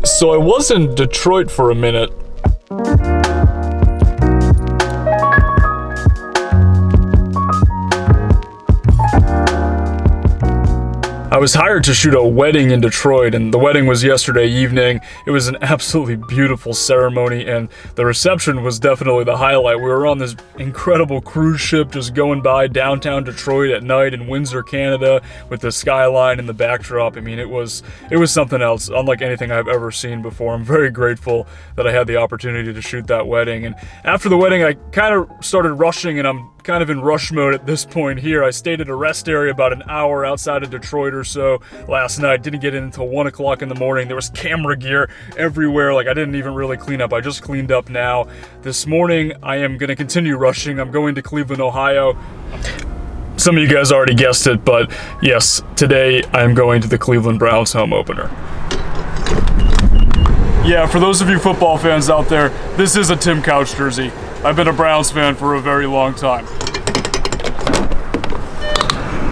So I was in Detroit for a minute. I was hired to shoot a wedding in Detroit, and the wedding was yesterday evening. It was an absolutely beautiful ceremony, and the reception was definitely the highlight. We were on this incredible cruise ship just going by downtown Detroit at night in Windsor, Canada, with the skyline in the backdrop. I mean, it was something else, unlike anything I've ever seen before. I'm very grateful that I had the opportunity to shoot that wedding. And after the wedding, I kind of started rushing, and I'm kind of in rush mode at this point here. I stayed at a rest area about an hour outside of Detroit or so last night. Didn't get in until 1 o'clock in the morning. There was camera gear everywhere. Like, I didn't even really clean up. I just cleaned up now. This morning, I am going to continue rushing. I'm going to Cleveland, Ohio. Some of you guys already guessed it, but yes, today I am going to the Cleveland Browns home opener. Yeah, for those of you football fans out there, this is a Tim Couch jersey. I've been a Browns fan for a very long time.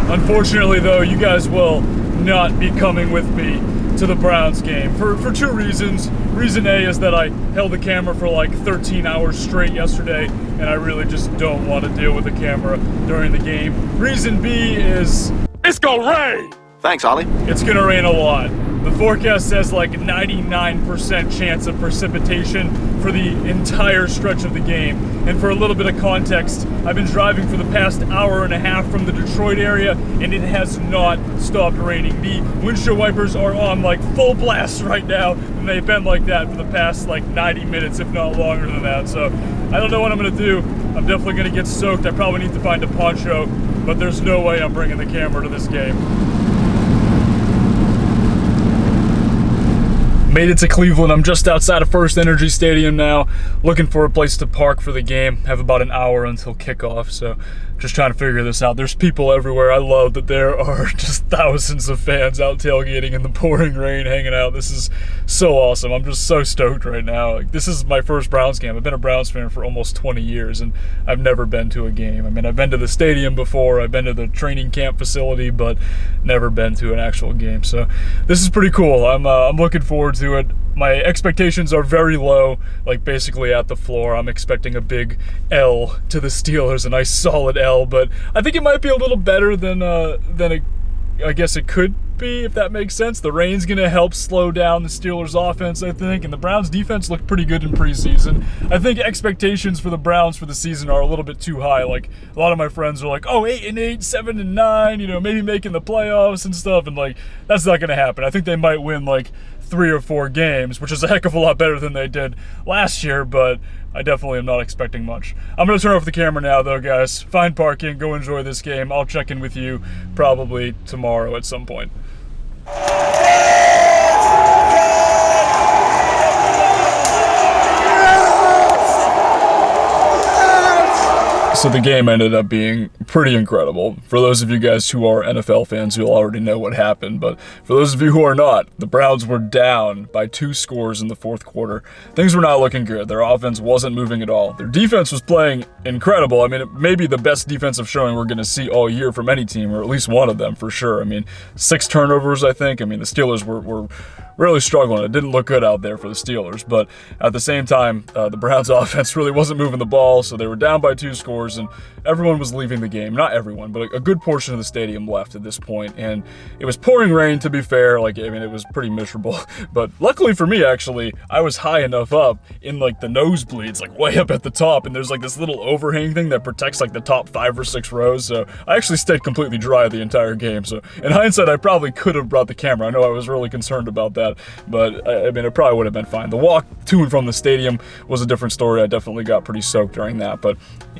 Unfortunately, though, you guys will not be coming with me to the Browns game for two reasons. Reason A is that I held the camera for like 13 hours straight yesterday, and I really just don't want to deal with the camera during the game. Reason B is it's gonna rain! Thanks, Ollie. It's gonna rain a lot. The forecast says like 99% chance of precipitation for the entire stretch of the game. And for a little bit of context, I've been driving for the past hour and a half from the Detroit area, and it has not stopped raining. The windshield wipers are on like full blast right now, and they've been like that for the past like 90 minutes, if not longer than that. So I don't know what I'm gonna do. I'm definitely gonna get soaked. I probably need to find a poncho, but there's no way I'm bringing the camera to this game. Made it to Cleveland. I'm just outside of First Energy Stadium now, looking for a place to park for the game. Have about an hour until kickoff, so just trying to figure this out. There's people everywhere. I love that there are just thousands of fans out tailgating in the pouring rain, hanging out. This is so awesome. I'm just so stoked right now. Like, this is my first Browns game. I've been a Browns fan for almost 20 years, and I've never been to a game. I mean, I've been to the stadium before. I've been to the training camp facility, but never been to an actual game. So this is pretty cool. I'm looking forward to it. My expectations are very low, like basically at the floor. I'm expecting a big L to the Steelers, a nice solid L, but I think it might be a little better than I guess it could be, if that makes sense. The rain's gonna help slow down the Steelers offense, I think, and the Browns defense looked pretty good in preseason. I think expectations for the Browns for the season are a little bit too high. Like, a lot of my friends are like, oh, 8-8, 7-9, you know, maybe making the playoffs and stuff, and like, that's not gonna happen. I think they might win like 3 or 4 games, which is a heck of a lot better than they did last year, but I definitely am not expecting much. I'm going to turn off the camera now, though, guys. Find parking, go enjoy this game. I'll check in with you probably tomorrow at some point. So the game ended up being pretty incredible. For those of you guys who are NFL fans, you'll already know what happened, but for those of you who are not, the Browns were down by 2 scores in the fourth quarter. Things were not looking good. Their offense wasn't moving at all. Their defense was playing incredible. I mean, it may be the best defensive showing we're going to see all year from any team, or at least one of them for sure. I mean, 6 turnovers, I think. I mean, the Steelers were really struggling. It didn't look good out there for the Steelers, but at the same time, the Browns offense really wasn't moving the ball, so they were down by 2 scores, and everyone was leaving the game. Not everyone, but a good portion of the stadium left at this point, and it was pouring rain, to be fair. Like, I mean, it was pretty miserable, but luckily for me, actually, I was high enough up in like the nosebleeds, like way up at the top, and there's like this little overhang thing that protects like the top 5 or 6 rows, so I actually stayed completely dry the entire game. So in hindsight, I probably could have brought the camera. I know I was really concerned about that, but I mean, it probably would have been fine. The walk to and from the stadium was a different story. I definitely got pretty soaked during that, but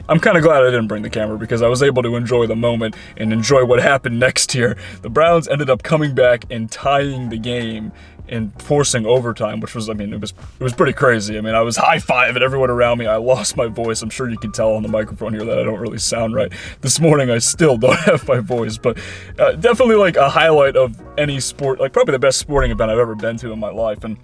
I'm kind of glad I didn't bring the camera because I was able to enjoy the moment and enjoy what happened next here. The Browns ended up coming back and tying the game and forcing overtime, which was, I mean, it was pretty crazy. I mean, I was high-fiving everyone around me. I lost my voice. I'm sure you can tell on the microphone here that I don't really sound right. This morning, I still don't have my voice, but definitely like a highlight of any sport, like probably the best sporting event I've ever been to in my life, and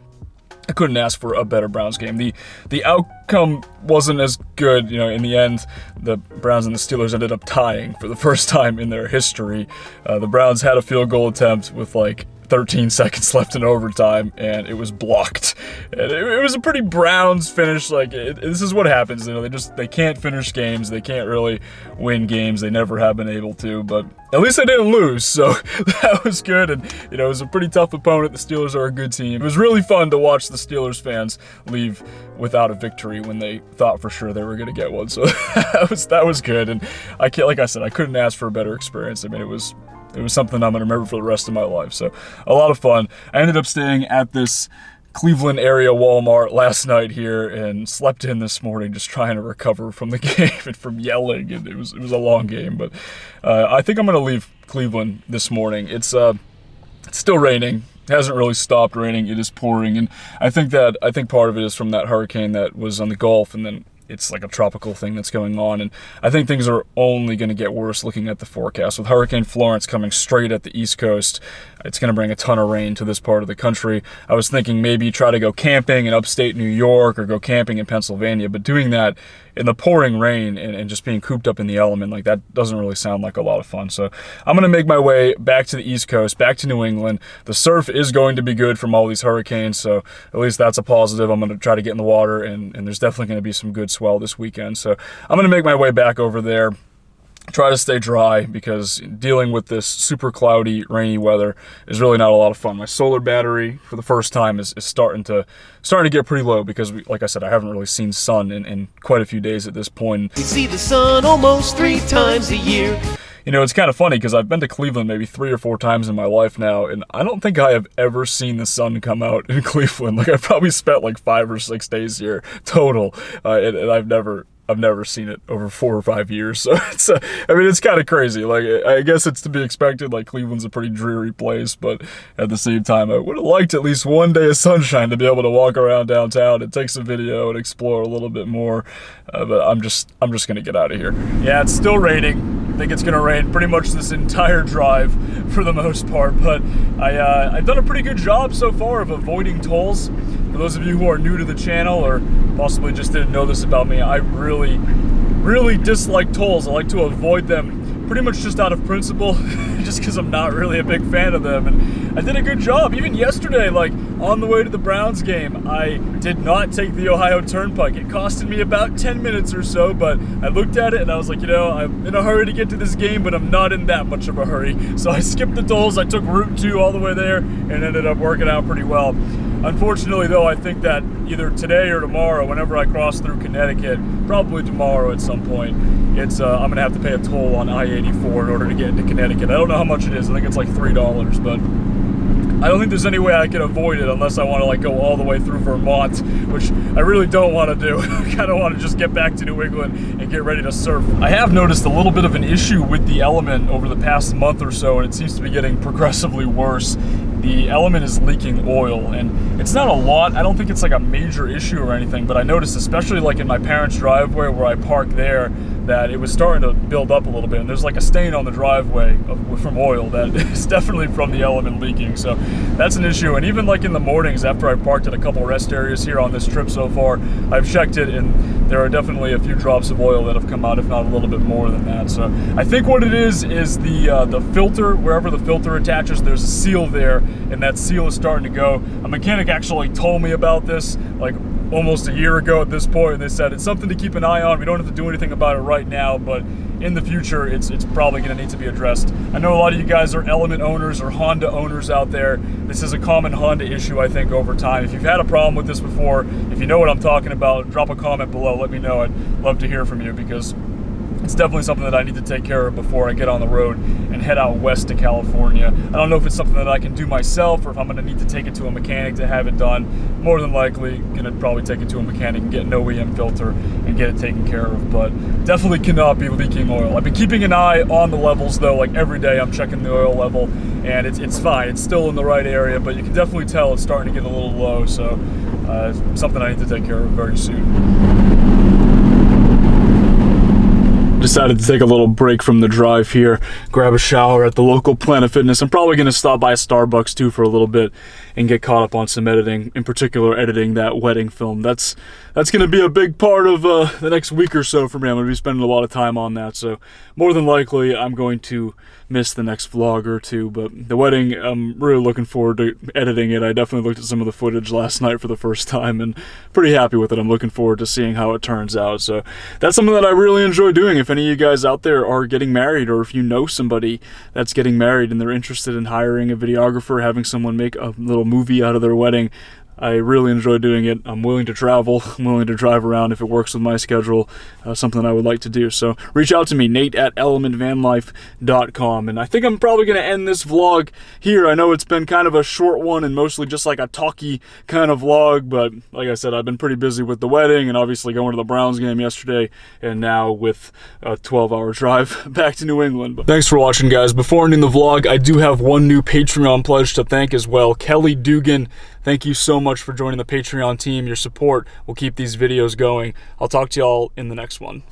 I couldn't ask for a better Browns game. The outcome wasn't as good, you know. In the end, the Browns and the Steelers ended up tying for the first time in their history. The Browns had a field goal attempt with like 13 seconds left in overtime, and it was blocked. And it was a pretty Browns finish. Like, this is what happens. You know, they can't finish games. They can't really win games. They never have been able to, but at least they didn't lose, so that was good. And, you know, it was a pretty tough opponent. The Steelers are a good team. It was really fun to watch the Steelers fans leave without a victory when they thought for sure they were going to get one. So that was good. And like I said, I couldn't ask for a better experience. I mean, it was something I'm going to remember for the rest of my life. So a lot of fun. I ended up staying at this Cleveland area Walmart last night here and slept in this morning just trying to recover from the game and from yelling. And it was a long game, but I think I'm going to leave Cleveland this morning. It's still raining. It hasn't really stopped raining. It is pouring, and I think part of it is from that hurricane that was on the Gulf, and then it's like a tropical thing that's going on, and I think things are only going to get worse looking at the forecast. With Hurricane Florence coming straight at the East Coast, it's going to bring a ton of rain to this part of the country. I was thinking maybe try to go camping in upstate New York or go camping in Pennsylvania, but doing that in the pouring rain and just being cooped up in the element, like, that doesn't really sound like a lot of fun. So I'm going to make my way back to the East Coast, back to New England. The surf is going to be good from all these hurricanes, so at least that's a positive. I'm going to try to get in the water, and there's definitely going to be some good swell this weekend. So I'm going to make my way back over there. Try to stay dry, because dealing with this super cloudy, rainy weather is really not a lot of fun. My solar battery, for the first time, is starting to get pretty low, because, like I said, I haven't really seen sun in quite a few days at this point. We see the sun almost 3 times a year. You know, it's kind of funny, because I've been to Cleveland maybe 3 or 4 times in my life now, and I don't think I have ever seen the sun come out in Cleveland. Like, I've probably spent like 5 or 6 days here total, and I've never seen it over 4 or 5 years. So it's kind of crazy. Like, I guess it's to be expected. Like, Cleveland's a pretty dreary place, but at the same time, I would have liked at least one day of sunshine to be able to walk around downtown and take some video and explore a little bit more. But I'm just gonna get out of here. Yeah, it's still raining. I think it's gonna rain pretty much this entire drive for the most part, but I've done a pretty good job so far of avoiding tolls. For those of you who are new to the channel or possibly just didn't know this about me, I really dislike tolls. I like to avoid them pretty much just out of principle, just because I'm not really a big fan of them. And I did a good job. Even yesterday, like, on the way to the Browns game, I did not take the Ohio Turnpike. It costed me about 10 minutes or so, but I looked at it and I was like, you know, I'm in a hurry to get to this game, but I'm not in that much of a hurry. So I skipped the tolls. I took Route 2 all the way there and ended up working out pretty well. Unfortunately, though, I think that either today or tomorrow, whenever I cross through Connecticut, probably tomorrow at some point, I'm going to have to pay a toll on I-84 in order to get into Connecticut. I don't know how much it is. I think it's like $3, but I don't think there's any way I can avoid it unless I want to, like, go all the way through Vermont, which I really don't want to do. I kind of want to just get back to New England and get ready to surf. I have noticed a little bit of an issue with the Element over the past month or so, and it seems to be getting progressively worse. The Element is leaking oil, and it's not a lot. I don't think it's like a major issue or anything, but I noticed, especially like in my parents' driveway where I park there, that it was starting to build up a little bit, and there's like a stain on the driveway from oil that is definitely from the Element leaking. So that's an issue. And even like in the mornings after I've parked at a couple rest areas here on this trip so far, I've checked it, and there are definitely a few drops of oil that have come out, if not a little bit more than that. So I think what it is the filter. Wherever the filter attaches, there's a seal there, and that seal is starting to go. A mechanic actually told me about this like almost a year ago at this point, and they said it's something to keep an eye on. We don't have to do anything about it right now, but in the future, it's probably going to need to be addressed. I know a lot of you guys are Element owners or Honda owners out there. This is a common Honda issue, I think, over time. If you've had a problem with this before, if you know what I'm talking about, drop a comment below. Let me know. I'd love to hear from you, because it's definitely something that I need to take care of before I get on the road and head out west to California. I don't know if it's something that I can do myself or if I'm going to need to take it to a mechanic to have it done. More than likely, going to probably take it to a mechanic and get an OEM filter and get it taken care of, but definitely cannot be leaking oil. I've been keeping an eye on the levels, though. Like, every day I'm checking the oil level, and it's fine. It's still in the right area, but you can definitely tell it's starting to get a little low, so something I need to take care of very soon. decided to take a little break from the drive here, grab a shower at the local Planet Fitness. I'm probably going to stop by Starbucks too for a little bit and get caught up on some editing, in particular editing that wedding film. That's going to be a big part of the next week or so for me. I'm going to be spending a lot of time on that, so more than likely I'm going to miss the next vlog or two. But the wedding, I'm really looking forward to editing it. I definitely looked at some of the footage last night for the first time and pretty happy with it. I'm looking forward to seeing how it turns out. So that's something that I really enjoy doing. If any of you guys out there are getting married, or if you know somebody that's getting married and they're interested in hiring a videographer, having someone make a little movie out of their wedding, I really enjoy doing it. I'm willing to travel. I'm willing to drive around if it works with my schedule, something I would like to do. So reach out to me, nate@elementvanlife.com. And I think I'm probably going to end this vlog here. I know it's been kind of a short one and mostly just like a talky kind of vlog, but like I said, I've been pretty busy with the wedding and obviously going to the Browns game yesterday, and now with a 12-hour drive back to New England. But thanks for watching, guys. Before ending the vlog, I do have one new Patreon pledge to thank as well. Kelly Dugan, thank you so much for joining the Patreon team. Your support will keep these videos going. I'll talk to y'all in the next one.